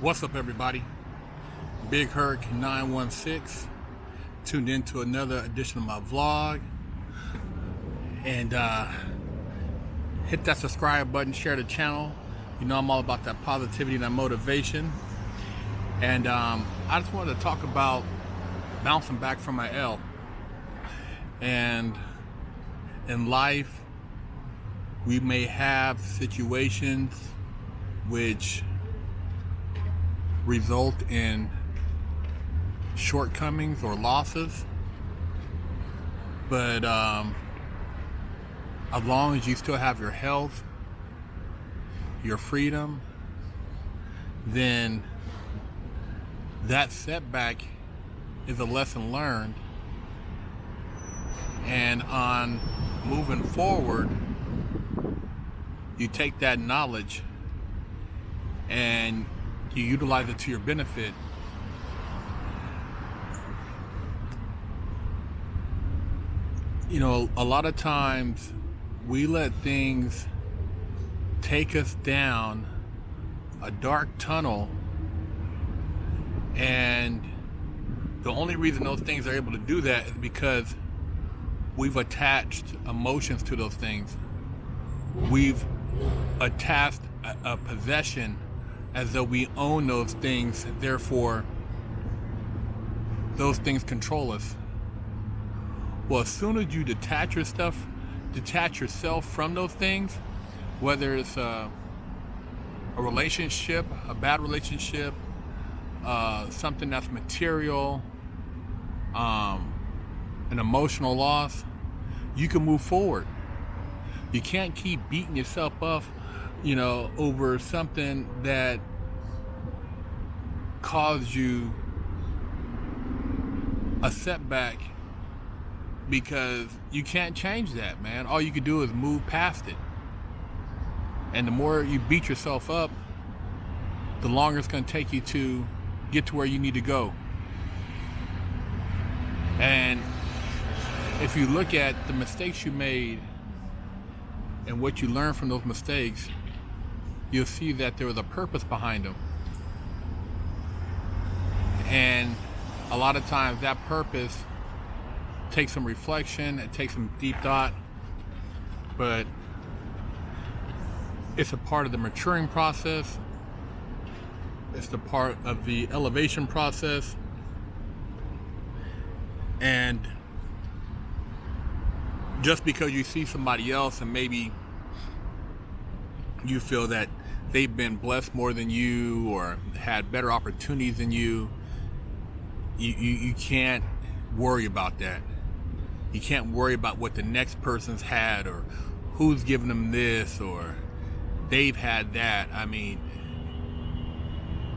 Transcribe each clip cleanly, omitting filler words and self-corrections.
What's up, everybody? Big Herc 916 tuned into another edition of my vlog, and hit that subscribe button, share the channel. You know I'm all about that positivity and that motivation, and I just wanted to talk about bouncing back from my L. And in life, we may have situations which result in shortcomings or losses, but as long as you still have your health, your freedom, then that setback is a lesson learned, and on moving forward, you take that knowledge and you utilize it to your benefit. You know, a lot of times we let things take us down a dark tunnel, and the only reason those things are able to do that is because we've attached emotions to those things. We've attached a possession as though we own those things, and therefore those things control us. Well, as soon as you detach yourself from those things, whether it's a relationship, a bad relationship, something that's material, an emotional loss, you can move forward. You can't keep beating yourself up, you know, over something that caused you a setback, because you can't change that, man. All you can do is move past it. And the more you beat yourself up, the longer it's going to take you to get to where you need to go. And if you look at the mistakes you made and what you learned from those mistakes, you'll see that there was a purpose behind them. And a lot of times that purpose takes some reflection, it takes some deep thought, but it's a part of the maturing process. It's the part of the elevation process. And just because you see somebody else and maybe you feel that they've been blessed more than you or had better opportunities than you can't worry about that. You can't worry about what the next person's had, or who's giving them this, or they've had that. I mean,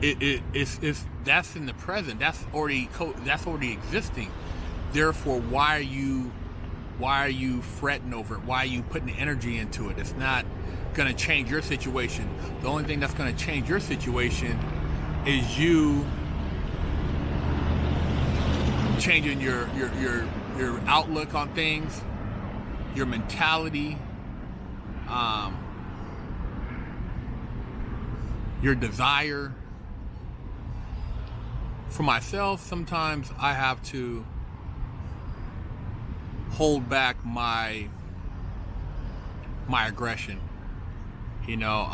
it's that's in the present. That's already existing. Therefore, why are you fretting over it? Why are you putting energy into it? It's not going to change your situation. The only thing that's going to change your situation is you changing your outlook on things, your mentality, your desire. For myself, sometimes I have to hold back my aggression. You know,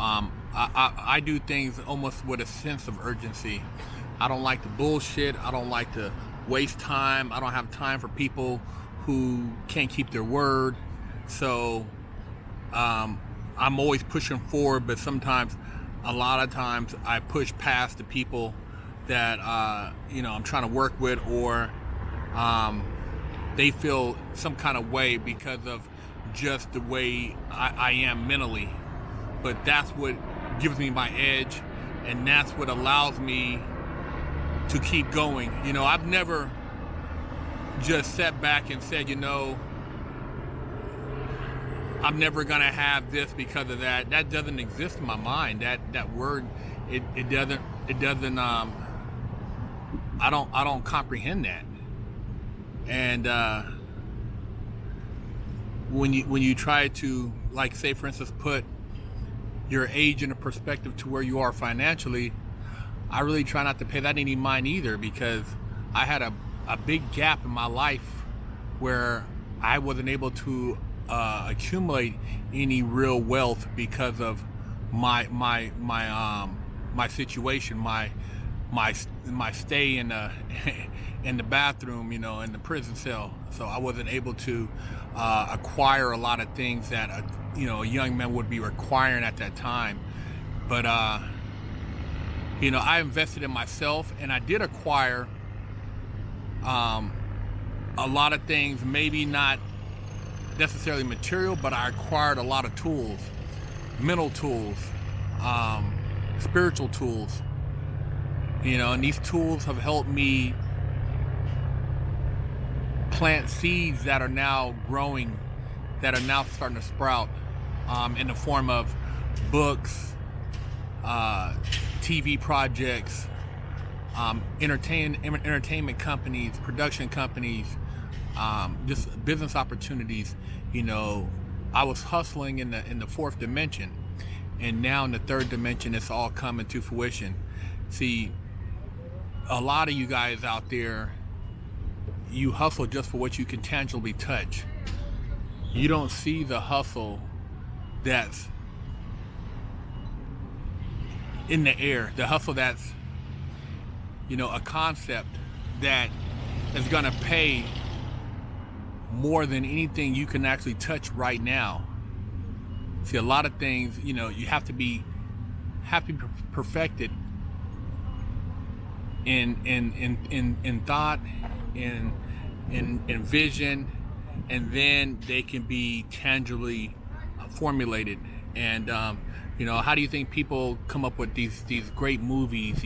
I do things almost with a sense of urgency. I don't like to bullshit. I don't like to waste time. I don't have time for people who can't keep their word. So I'm always pushing forward, but sometimes, a lot of times, I push past the people that I'm trying to work with, or they feel some kind of way because of just the way I am mentally. But that's what gives me my edge, and that's what allows me to keep going. You know, I've never just sat back and said, you know, I'm never gonna have this because of that. That doesn't exist in my mind. That word, it doesn't I don't comprehend that. And when you try to, like, say for instance, put your age in a perspective to where you are financially, I really try not to pay that any mind either, because I had a big gap in my life where I wasn't able to accumulate any real wealth because of my situation, my stay in the in the bathroom, you know, in the prison cell. So I wasn't able to acquire a lot of things that you know, a young man would be requiring at that time. But you know, I invested in myself, and I did acquire a lot of things, maybe not necessarily material, but I acquired a lot of tools, mental tools, spiritual tools, you know, and these tools have helped me plant seeds that are now growing, that are now starting to sprout in the form of books, TV projects, entertainment companies, production companies, just business opportunities. You know, I was hustling in the fourth dimension, and now in the third dimension, it's all coming to fruition. See, a lot of you guys out there, you hustle just for what you can tangibly touch. You don't see the hustle that's in the air, the hustle that's, you know, a concept that is gonna pay more than anything you can actually touch right now. See, a lot of things, you know, you have to be perfected in thought, in vision, and then they can be tangibly formulated. And you know, how do you think people come up with these great movies,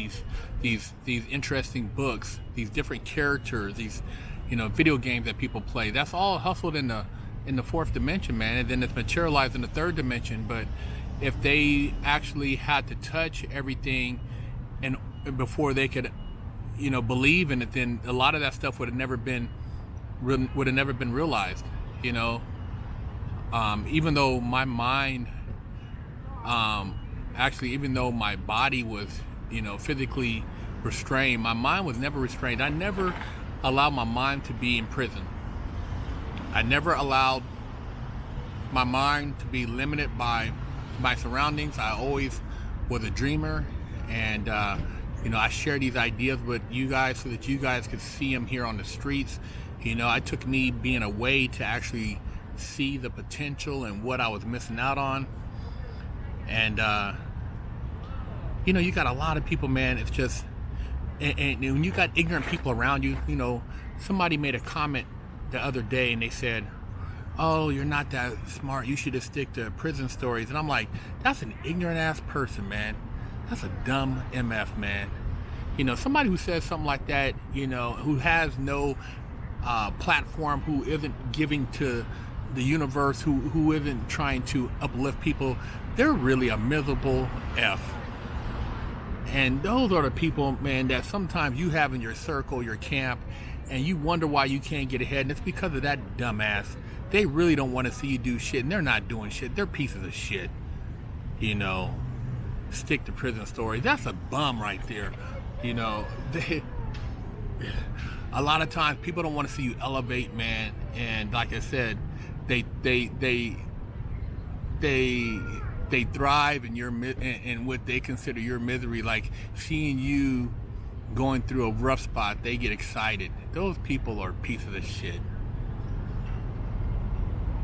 these interesting books, these different characters, these, you know, video games that people play? That's all hustled in the fourth dimension, man, and then it's materialized in the third dimension. But if they actually had to touch everything and before they could, you know, believe in it, then a lot of that stuff would have never been realized. You know, even though my mind, actually, even though my body was, you know, physically restrained, my mind was never restrained. I never allowed my mind to be in prison. I never allowed my mind to be limited by my surroundings. I always was a dreamer, and you know, I share these ideas with you guys so that you guys could see them here on the streets. You know, it took me being away to actually see the potential and what I was missing out on. And you know, you got a lot of people, man, it's just, and when you got ignorant people around you, you know, somebody made a comment the other day and they said, oh, you're not that smart, you should just stick to prison stories. And I'm like, that's an ignorant ass person, man. That's a dumb MF, man. You know, somebody who says something like that, you know, who has no platform, who isn't giving to the universe, who isn't trying to uplift people, they're really a miserable F. And those are the people, man, that sometimes you have in your circle, your camp, and you wonder why you can't get ahead, and it's because of that dumbass. They really don't want to see you do shit, and they're not doing shit. They're pieces of shit. You know, stick to prison stories. That's a bum right there. You know, a lot of times people don't want to see you elevate, man. And like I said, they thrive in in what they consider your misery. Like seeing you going through a rough spot, they get excited. Those people are pieces of shit.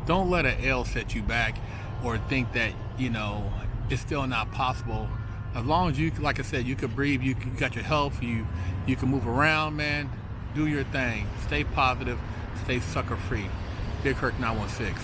Don't let an L set you back or think that, you know, it's still not possible. As long as you, like I said, you can breathe, you got your health, you can move around, man. Do your thing. Stay positive. Stay sucker free. Big Kirk 916.